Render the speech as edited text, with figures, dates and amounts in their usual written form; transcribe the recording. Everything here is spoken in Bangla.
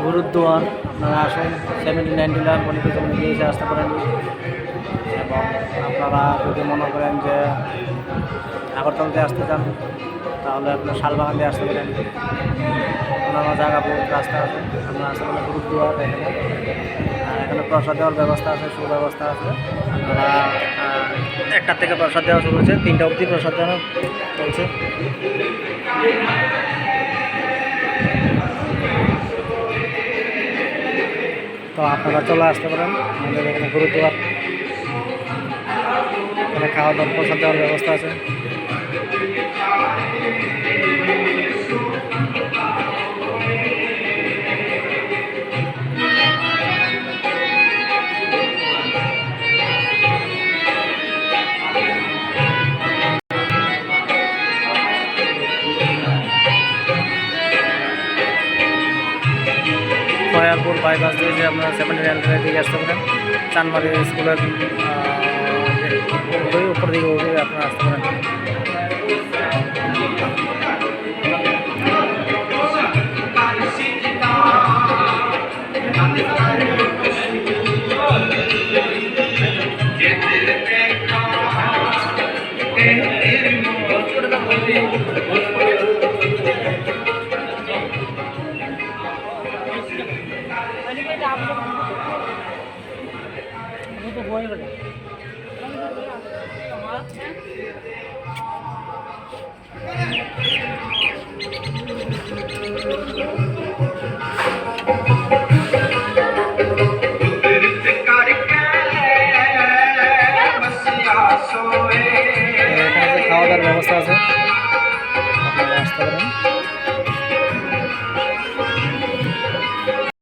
গুরুদ্বার আপনারা আসুন 79 ডিলার মণিপুর গিয়ে এসে আসতে পারেন। এবং আপনারা যদি মনে করেন যে আগরতলাতে আসতে চান তাহলে আপনার শালবাগান দিয়ে আসতে পারেন। অন্যান্য জায়গা বহুত রাস্তা আছে, আপনারা আসতে পারেন গুরুদ্বার। এখানে প্রসাদ দেওয়ার ব্যবস্থা আছে, সুব্যবস্থা আছে। আপনারা 1টা থেকে প্রসাদ দেওয়া শুরু হয়েছে, 3টা অবধি প্রসাদ দেওয়া চলছে। তো আপনারা চলে আসতে পারেন আমাদের এখানে গুরুদ্বার। এখানে খাওয়া দাওয়ার প্রসাদ দেওয়ার ব্যবস্থা আছে। খয়ারপুর বাইপাস দিয়ে যে আপনারা 79 দিকে আসতে পারেন। চানমারি স্কুলের উপর দিকে আপনারা আসতে পারেন।